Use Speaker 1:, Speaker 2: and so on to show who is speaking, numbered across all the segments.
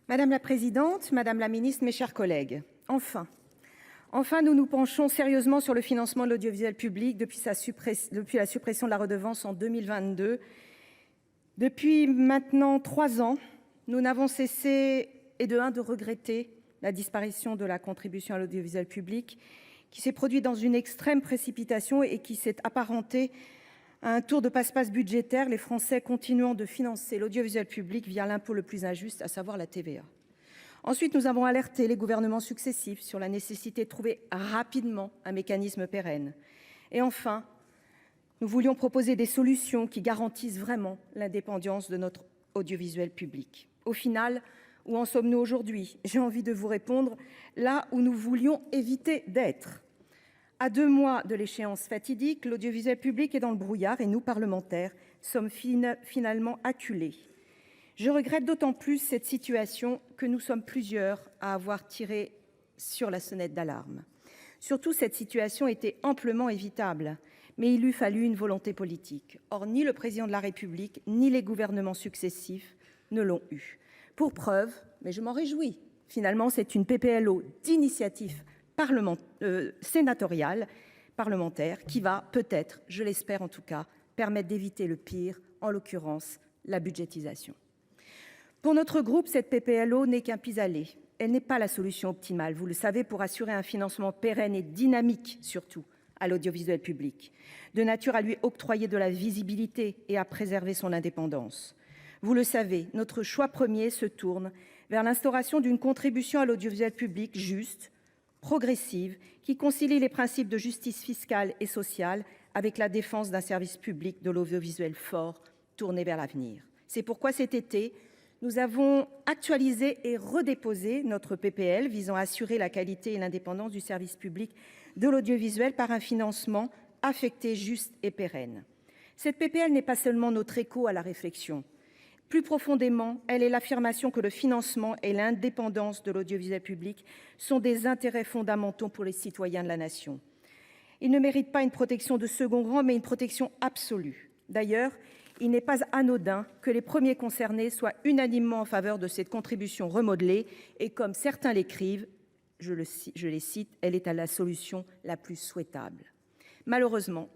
Speaker 1: Madame la présidente, madame la ministre, mes chers collègues, enfin, nous nous penchons sérieusement sur le financement de l'audiovisuel public depuis la suppression de la redevance en 2022. Depuis maintenant 3 ans, nous n'avons cessé de regretter la disparition de la contribution à l'audiovisuel public, qui s'est produite dans une extrême précipitation et qui s'est apparentée à un tour de passe-passe budgétaire, les Français continuant de financer l'audiovisuel public via l'impôt le plus injuste, à savoir la TVA. Ensuite, nous avons alerté les gouvernements successifs sur la nécessité de trouver rapidement un mécanisme pérenne. Et enfin, nous voulions proposer des solutions qui garantissent vraiment l'indépendance de notre audiovisuel public. Au final, où en sommes-nous aujourd'hui? J'ai envie de vous répondre là où nous voulions éviter d'être. À 2 mois de l'échéance fatidique, l'audiovisuel public est dans le brouillard et nous, parlementaires, sommes finalement acculés. Je regrette d'autant plus cette situation que nous sommes plusieurs à avoir tiré sur la sonnette d'alarme. Surtout, cette situation était amplement évitable, mais il eût fallu une volonté politique. Or, ni le président de la République, ni les gouvernements successifs ne l'ont eu. Pour preuve, mais je m'en réjouis, finalement, c'est une PPLO d'initiative sénatoriale, parlementaire, qui va peut-être, je l'espère en tout cas, permettre d'éviter le pire, en l'occurrence la budgétisation. Pour notre groupe, cette PPLO n'est qu'un pis-aller. Elle n'est pas la solution optimale, vous le savez, pour assurer un financement pérenne et dynamique, surtout, à l'audiovisuel public, de nature à lui octroyer de la visibilité et à préserver son indépendance. Vous le savez, notre choix premier se tourne vers l'instauration d'une contribution à l'audiovisuel public juste, progressive, qui concilie les principes de justice fiscale et sociale avec la défense d'un service public de l'audiovisuel fort, tourné vers l'avenir. C'est pourquoi cet été, nous avons actualisé et redéposé notre PPL visant à assurer la qualité et l'indépendance du service public de l'audiovisuel par un financement affecté, juste et pérenne. Cette PPL n'est pas seulement notre écho à la réflexion. Plus profondément, elle est l'affirmation que le financement et l'indépendance de l'audiovisuel public sont des intérêts fondamentaux pour les citoyens de la nation. Ils ne méritent pas une protection de second rang, mais une protection absolue. D'ailleurs, il n'est pas anodin que les premiers concernés soient unanimement en faveur de cette contribution remodelée et, comme certains l'écrivent, je les cite, elle est à la solution la plus souhaitable. Malheureusement,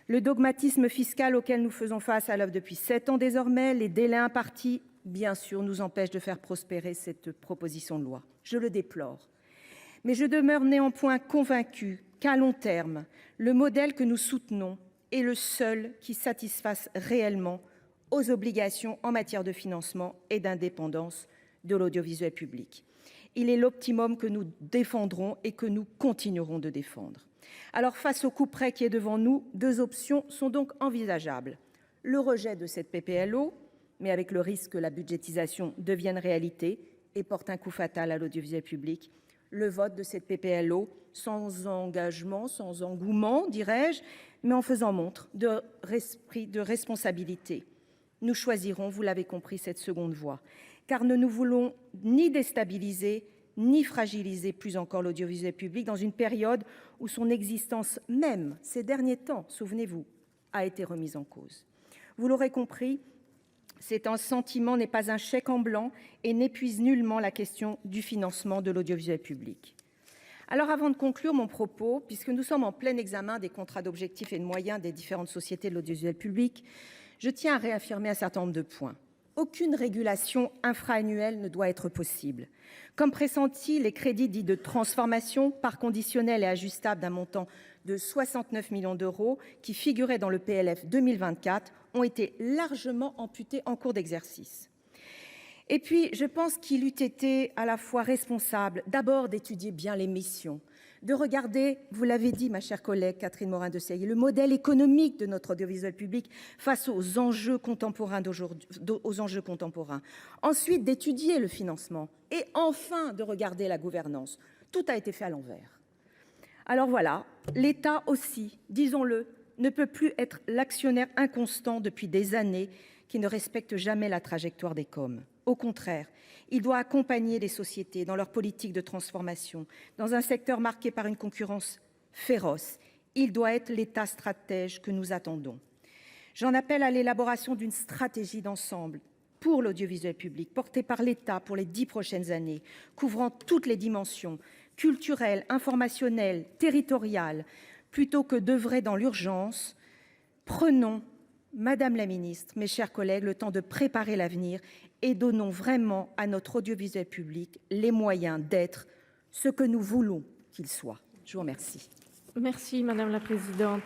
Speaker 1: le dogmatisme fiscal auquel nous faisons face à l'œuvre depuis 7 ans désormais, les délais impartis, bien sûr, nous empêchent de faire prospérer cette proposition de loi. Je le déplore. Mais je demeure néanmoins convaincue qu'à long terme, le modèle que nous soutenons est le seul qui satisfasse réellement aux obligations en matière de financement et d'indépendance de l'audiovisuel public. Il est l'optimum que nous défendrons et que nous continuerons de défendre. Alors, face au couperet qui est devant nous, 2 options sont donc envisageables. Le rejet de cette PPLO, mais avec le risque que la budgétisation devienne réalité et porte un coup fatal à l'audiovisuel public. Le vote de cette PPLO sans engagement, sans engouement, dirais-je, mais en faisant montre d'esprit de responsabilité. Nous choisirons, vous l'avez compris, cette seconde voie, car nous ne voulons ni déstabiliser, ni fragiliser plus encore l'audiovisuel public dans une période où son existence même, ces derniers temps, souvenez-vous, a été remise en cause. Vous l'aurez compris, cet sentiment n'est pas un chèque en blanc et n'épuise nullement la question du financement de l'audiovisuel public. Alors, avant de conclure mon propos, puisque nous sommes en plein examen des contrats d'objectifs et de moyens des différentes sociétés de l'audiovisuel public, je tiens à réaffirmer un certain nombre de points. Aucune régulation infra-annuelle ne doit être possible. Comme pressenti, les crédits dits de transformation, par conditionnel et ajustable d'un montant de 69 millions d'euros, qui figuraient dans le PLF 2024, ont été largement amputés en cours d'exercice. Et puis, je pense qu'il eût été à la fois responsable, d'abord d'étudier bien les missions, de regarder, vous l'avez dit, ma chère collègue Catherine Morin-Desailly, le modèle économique de notre audiovisuel public face aux enjeux contemporains d'aujourd'hui, Ensuite, d'étudier le financement et enfin de regarder la gouvernance. Tout a été fait à l'envers. Alors voilà, l'État aussi, disons-le, ne peut plus être l'actionnaire inconstant depuis des années qui ne respecte jamais la trajectoire des COM. Au contraire, il doit accompagner les sociétés dans leur politique de transformation. Dans un secteur marqué par une concurrence féroce, il doit être l'État stratège que nous attendons. J'en appelle à l'élaboration d'une stratégie d'ensemble pour l'audiovisuel public porté par l'État pour les 10 prochaines années, couvrant toutes les dimensions culturelles, informationnelles, territoriales, plutôt que d'œuvrer dans l'urgence, prenons, Madame la Ministre, mes chers collègues, le temps de préparer l'avenir et donnons vraiment à notre audiovisuel public les moyens d'être ce que nous voulons qu'il soit. Je vous remercie.
Speaker 2: Merci madame la présidente.